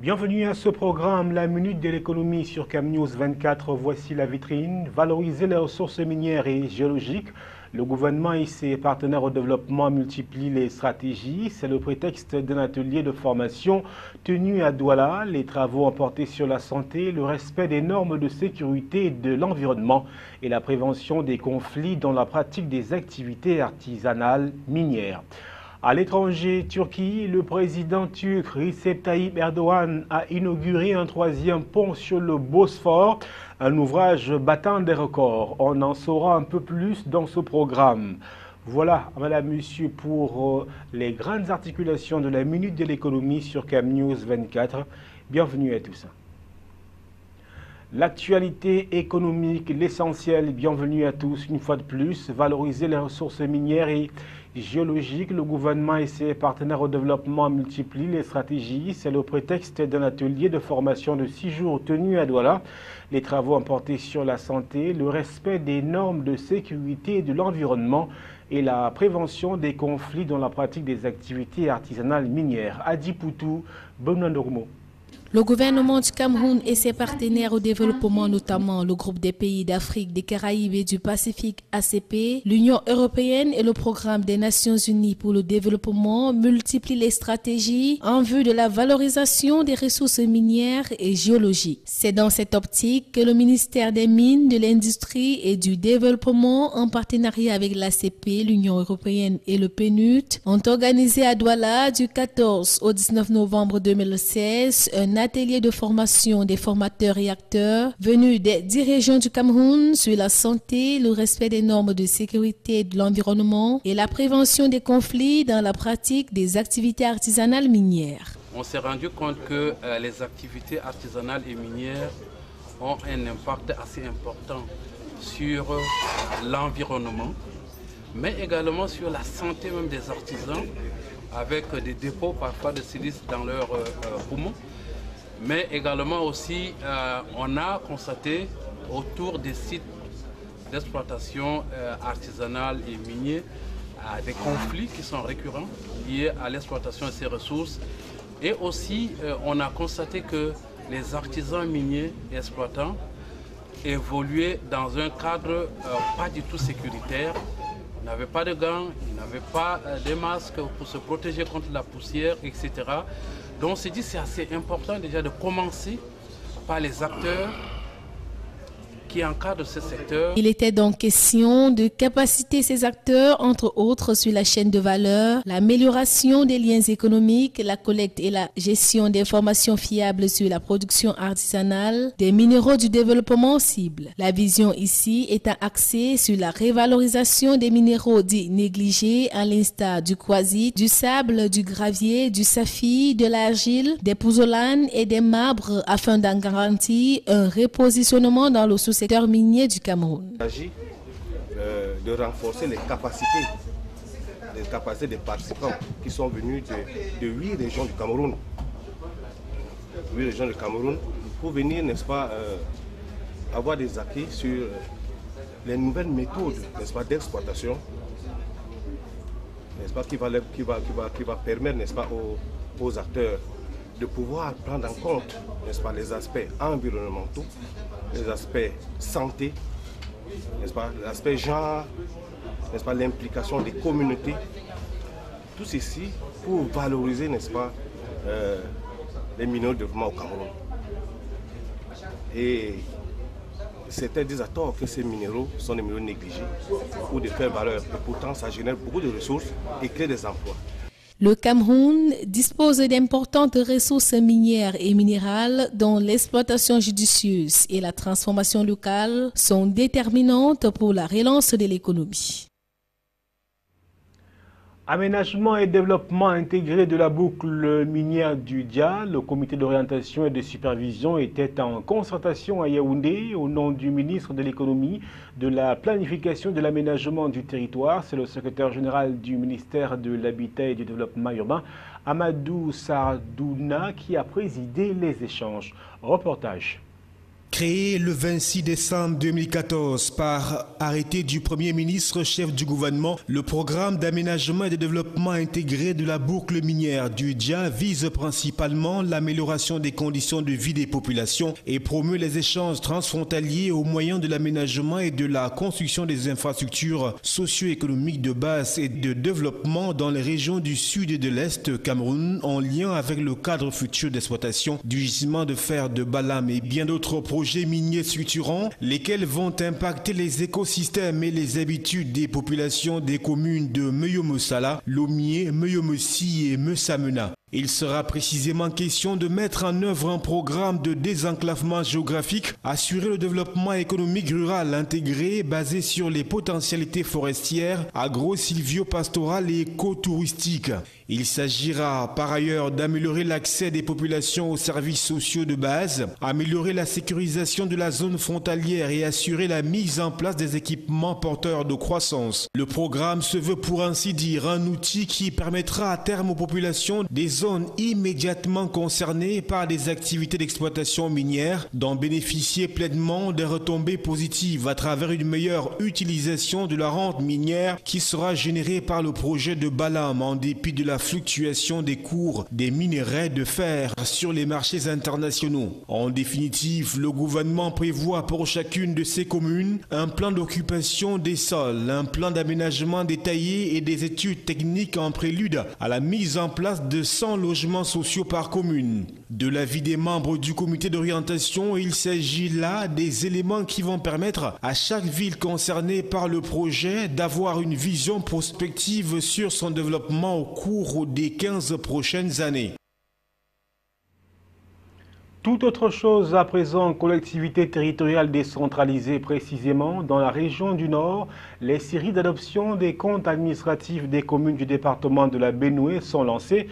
Bienvenue à ce programme, la minute de l'économie sur CamNews 24. Voici la vitrine. Valoriser les ressources minières et géologiques. Le gouvernement et ses partenaires au développement multiplient les stratégies. C'est le prétexte d'un atelier de formation tenu à Douala. Les travaux ont porté sur la santé, le respect des normes de sécurité de l'environnement et la prévention des conflits dans la pratique des activités artisanales minières. À l'étranger, Turquie, le président turc Recep Tayyip Erdogan a inauguré un troisième pont sur le Bosphore, un ouvrage battant des records. On en saura un peu plus dans ce programme. Voilà, madame, monsieur, pour les grandes articulations de la Minute de l'économie sur CamNews 24. Bienvenue à tous. L'actualité économique, l'essentiel, bienvenue à tous, une fois de plus, valoriser les ressources minières et géologiques. Le gouvernement et ses partenaires au développement multiplient les stratégies. C'est le prétexte d'un atelier de formation de 6 jours tenu à Douala. Les travaux ont porté sur la santé, le respect des normes de sécurité de l'environnement et la prévention des conflits dans la pratique des activités artisanales minières. Adi Poutou, Benoît Normo. Le gouvernement du Cameroun et ses partenaires au développement, notamment le groupe des pays d'Afrique, des Caraïbes et du Pacifique ACP, l'Union européenne et le programme des Nations unies pour le développement multiplient les stratégies en vue de la valorisation des ressources minières et géologiques. C'est dans cette optique que le ministère des Mines, de l'Industrie et du Développement, en partenariat avec l'ACP, l'Union européenne et le PNUD, ont organisé à Douala du 14 au 19 novembre 2016 un atelier de formation des formateurs et acteurs venus des 10 régions du Cameroun sur la santé, le respect des normes de sécurité de l'environnement et la prévention des conflits dans la pratique des activités artisanales minières. On s'est rendu compte que les activités artisanales et minières ont un impact assez important sur l'environnement, mais également sur la santé même des artisans, avec des dépôts parfois de silice dans leurs poumons. Mais également aussi, on a constaté autour des sites d'exploitation artisanale et miniers des conflits qui sont récurrents liés à l'exploitation de ces ressources. Et aussi, on a constaté que les artisans miniers et exploitants évoluaient dans un cadre pas du tout sécuritaire. Ils n'avaient pas de gants, ils n'avaient pas de masques pour se protéger contre la poussière, etc. Donc on s'est dit que c'est assez important déjà de commencer par les acteurs qui encadrent ce secteur. Il était donc question de capaciter ces acteurs, entre autres, sur la chaîne de valeur, l'amélioration des liens économiques, la collecte et la gestion d'informations fiables sur la production artisanale des minéraux du développement cible. La vision ici étant axée sur la révalorisation des minéraux dits négligés, à l'instar du quartzite, du sable, du gravier, du saphir, de l'argile, des pozzolanes et des marbres afin d'en garantir un repositionnement dans le sous-secteur minier du Cameroun. Il s'agit de renforcer les capacités des participants qui sont venus de 8 régions du Cameroun. 8 régions du Cameroun pour venir, n'est-ce pas, avoir des acquis sur les nouvelles méthodes, n'est-ce pas, d'exploitation, n'est-ce pas, qui va permettre, n'est-ce pas, aux acteurs de pouvoir prendre en compte, n'est-ce pas, les aspects environnementaux, les aspects santé, n'est-ce pas, l'aspect genre, n'est-ce pas, l'implication des communautés, tout ceci pour valoriser, n'est-ce pas, les minéraux de développement au Cameroun. Et certains disent à tort que ces minéraux sont des minéraux négligés ou de faible valeur, et pourtant ça génère beaucoup de ressources et crée des emplois. Le Cameroun dispose d'importantes ressources minières et minérales dont l'exploitation judicieuse et la transformation locale sont déterminantes pour la relance de l'économie. Aménagement et développement intégré de la boucle minière du Dia, le comité d'orientation et de supervision était en concertation à Yaoundé au nom du ministre de l'économie, de la planification et de l'aménagement du territoire. C'est le secrétaire général du ministère de l'Habitat et du Développement urbain, Amadou Sardouna, qui a présidé les échanges. Reportage. Créé le 26 décembre 2014 par arrêté du Premier ministre chef du gouvernement, le programme d'aménagement et de développement intégré de la boucle minière du Dia vise principalement l'amélioration des conditions de vie des populations et promeut les échanges transfrontaliers au moyen de l'aménagement et de la construction des infrastructures socio-économiques de base et de développement dans les régions du sud et de l'est Cameroun en lien avec le cadre futur d'exploitation du gisement de fer de Balam et bien d'autres projets miniers structurants, lesquels vont impacter les écosystèmes et les habitudes des populations des communes de Meyomosala, Lomié, Meyomossi et Messamena. Il sera précisément question de mettre en œuvre un programme de désenclavement géographique, assurer le développement économique rural intégré basé sur les potentialités forestières, agro-silvio-pastorales et éco-touristiques. Il s'agira par ailleurs d'améliorer l'accès des populations aux services sociaux de base, améliorer la sécurisation de la zone frontalière et assurer la mise en place des équipements porteurs de croissance. Le programme se veut pour ainsi dire un outil qui permettra à terme aux populations des zones immédiatement concernées par des activités d'exploitation minière d'en bénéficier pleinement des retombées positives à travers une meilleure utilisation de la rente minière qui sera générée par le projet de Balam en dépit de la fluctuation des cours des minerais de fer sur les marchés internationaux. En définitive, le gouvernement prévoit pour chacune de ces communes un plan d'occupation des sols, un plan d'aménagement détaillé et des études techniques en prélude à la mise en place de 100 logements sociaux par commune. De l'avis des membres du comité d'orientation, il s'agit là des éléments qui vont permettre à chaque ville concernée par le projet d'avoir une vision prospective sur son développement au cours des 15 prochaines années. Tout autre chose à présent, collectivité territoriale décentralisée précisément, dans la région du Nord, les séries d'adoption des comptes administratifs des communes du département de la Benoué sont lancées.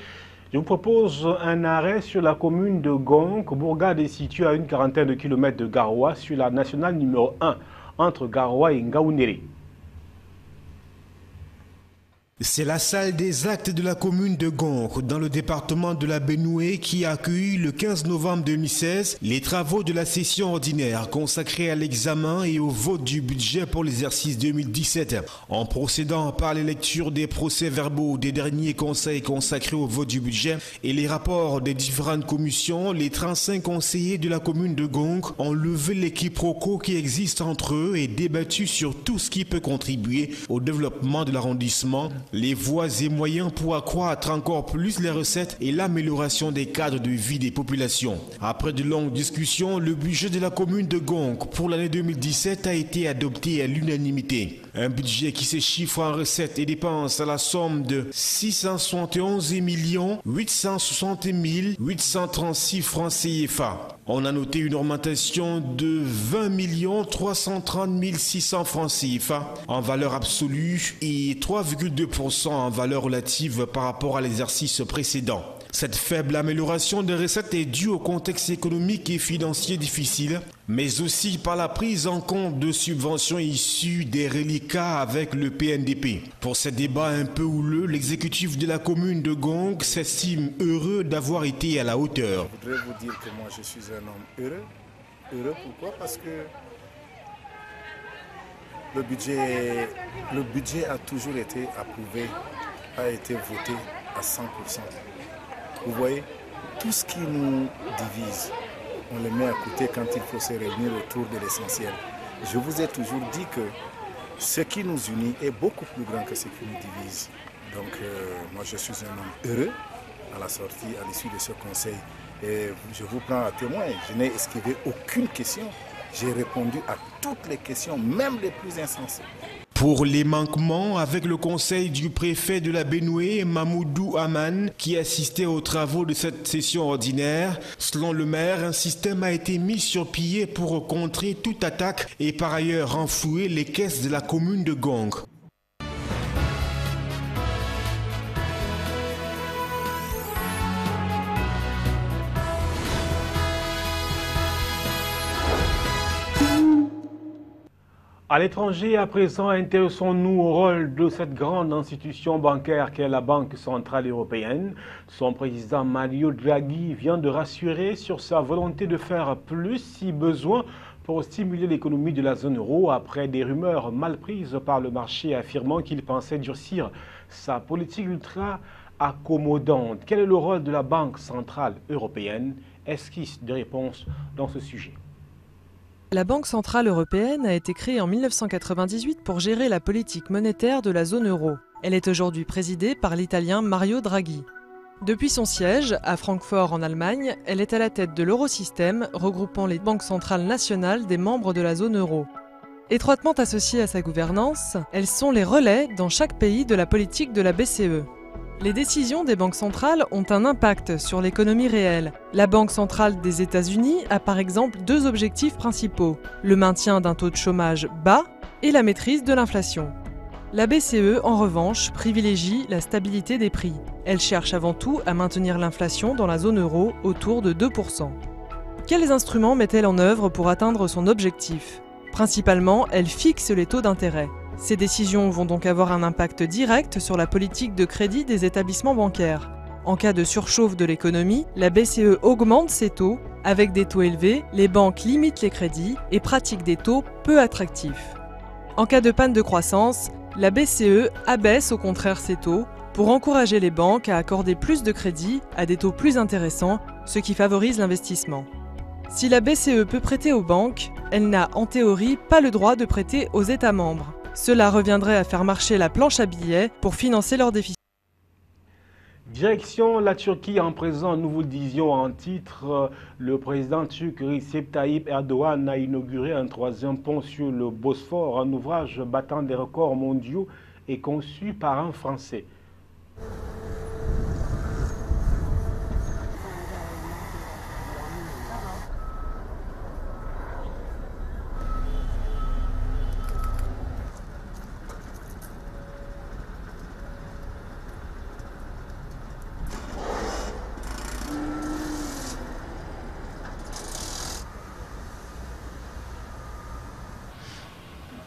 Je vous propose un arrêt sur la commune de Gonk. Bourgade est située à une quarantaine de kilomètres de Garoua sur la nationale numéro 1, entre Garoua et Ngaoundéré. C'est la salle des actes de la commune de Gonk, dans le département de la Benoué, qui a accueilli le 15 novembre 2016 les travaux de la session ordinaire consacrée à l'examen et au vote du budget pour l'exercice 2017. En procédant par les lectures des procès-verbaux des derniers conseils consacrés au vote du budget et les rapports des différentes commissions, les 35 conseillers de la commune de Gonk ont levé les quiproquos qui existent entre eux et débattu sur tout ce qui peut contribuer au développement de l'arrondissement, les voies et moyens pour accroître encore plus les recettes et l'amélioration des cadres de vie des populations. Après de longues discussions, le budget de la commune de Gonk pour l'année 2017 a été adopté à l'unanimité. Un budget qui se chiffre en recettes et dépenses à la somme de 671 860 836 francs CFA. On a noté une augmentation de 20 330 600 francs CFA en valeur absolue et 3,2% en valeur relative par rapport à l'exercice précédent. Cette faible amélioration des recettes est due au contexte économique et financier difficile, mais aussi par la prise en compte de subventions issues des reliquats avec le PNDP. Pour ces débats un peu houleux, l'exécutif de la commune de Gonk s'estime heureux d'avoir été à la hauteur. Je voudrais vous dire que moi je suis un homme heureux. Heureux pourquoi? Parce que le budget a toujours été approuvé, a été voté à 100%. Vous voyez, tout ce qui nous divise, on le met à côté quand il faut se réunir autour de l'essentiel. Je vous ai toujours dit que ce qui nous unit est beaucoup plus grand que ce qui nous divise. Donc moi je suis un homme heureux à la sortie, à l'issue de ce conseil. Et je vous prends à témoin, je n'ai esquivé aucune question. J'ai répondu à toutes les questions, même les plus insensées. Pour les manquements, avec le conseil du préfet de la Benoué, Mamoudou Aman, qui assistait aux travaux de cette session ordinaire, selon le maire, un système a été mis sur pied pour contrer toute attaque et par ailleurs renflouer les caisses de la commune de Gonk. À l'étranger, à présent, intéressons-nous au rôle de cette grande institution bancaire qu'est la Banque centrale européenne. Son président Mario Draghi vient de rassurer sur sa volonté de faire plus si besoin pour stimuler l'économie de la zone euro après des rumeurs mal prises par le marché affirmant qu'il pensait durcir sa politique ultra accommodante. Quel est le rôle de la Banque centrale européenne? Esquisse de réponse dans ce sujet. La Banque centrale européenne a été créée en 1998 pour gérer la politique monétaire de la zone euro. Elle est aujourd'hui présidée par l'Italien Mario Draghi. Depuis son siège, à Francfort en Allemagne, elle est à la tête de l'Eurosystème, regroupant les banques centrales nationales des membres de la zone euro. Étroitement associées à sa gouvernance, elles sont les relais dans chaque pays de la politique de la BCE. Les décisions des banques centrales ont un impact sur l'économie réelle. La Banque centrale des États-Unis a par exemple deux objectifs principaux, le maintien d'un taux de chômage bas et la maîtrise de l'inflation. La BCE, en revanche, privilégie la stabilité des prix. Elle cherche avant tout à maintenir l'inflation dans la zone euro autour de 2%. Quels instruments met-elle en œuvre pour atteindre son objectif? Principalement, elle fixe les taux d'intérêt. Ces décisions vont donc avoir un impact direct sur la politique de crédit des établissements bancaires. En cas de surchauffe de l'économie, la BCE augmente ses taux. Avec des taux élevés, les banques limitent les crédits et pratiquent des taux peu attractifs. En cas de panne de croissance, la BCE abaisse au contraire ses taux pour encourager les banques à accorder plus de crédits à des taux plus intéressants, ce qui favorise l'investissement. Si la BCE peut prêter aux banques, elle n'a en théorie pas le droit de prêter aux États membres. Cela reviendrait à faire marcher la planche à billets pour financer leurs déficits. Direction la Turquie en présent, nous vous le disions en titre, le président turc Recep Tayyip Erdogan a inauguré un troisième pont sur le Bosphore, un ouvrage battant des records mondiaux et conçu par un Français.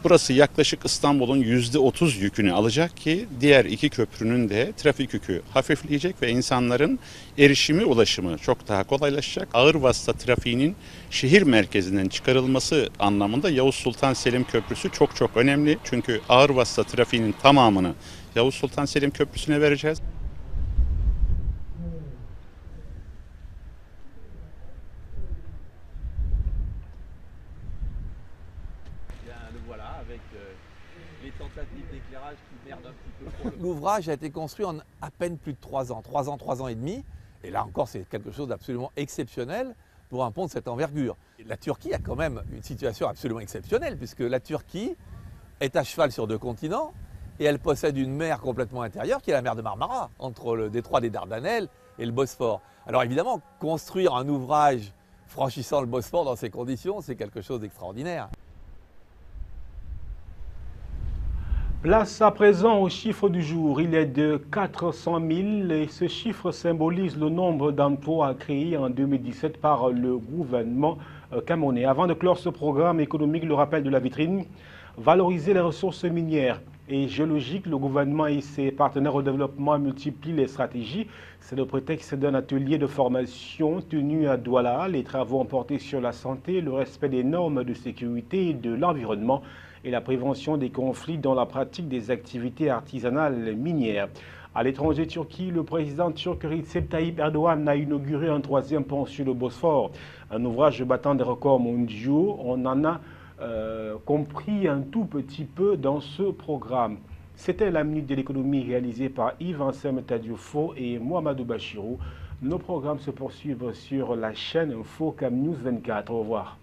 Burası yaklaşık İstanbul'un %30 yükünü alacak ki diğer iki köprünün de trafik yükü hafifleyecek ve insanların erişimi, ulaşımı çok daha kolaylaşacak. Ağır vasıta trafiğinin şehir merkezinden çıkarılması anlamında Yavuz Sultan Selim Köprüsü çok önemli. Çünkü ağır vasıta trafiğinin tamamını Yavuz Sultan Selim Köprüsü'ne vereceğiz. L'ouvrage a été construit en à peine plus de 3 ans, 3 ans et demi. Et là encore, c'est quelque chose d'absolument exceptionnel pour un pont de cette envergure. La Turquie a quand même une situation absolument exceptionnelle, puisque la Turquie est à cheval sur 2 continents et elle possède une mer complètement intérieure qui est la mer de Marmara, entre le détroit des Dardanelles et le Bosphore. Alors évidemment, construire un ouvrage franchissant le Bosphore dans ces conditions, c'est quelque chose d'extraordinaire. Place à présent au chiffre du jour. Il est de 400 000 et ce chiffre symbolise le nombre d'emplois créés en 2017 par le gouvernement camerounais. Avant de clore ce programme économique, le rappel de la vitrine, valoriser les ressources minières et géologiques, le gouvernement et ses partenaires au développement multiplient les stratégies. C'est le prétexte d'un atelier de formation tenu à Douala. Les travaux ont porté sur la santé, le respect des normes de sécurité et de l'environnement et la prévention des conflits dans la pratique des activités artisanales minières. À l'étranger, Turquie, le président turc Recep Tayyip Erdogan a inauguré un troisième pont sur le Bosphore, un ouvrage battant des records mondiaux. On en a compris un tout petit peu dans ce programme. C'était la Minute de l'économie réalisée par Yves-Ansem Tadioufo et Mohamedou Bachirou. Nos programmes se poursuivent sur la chaîne Info Cam News 24. Au revoir.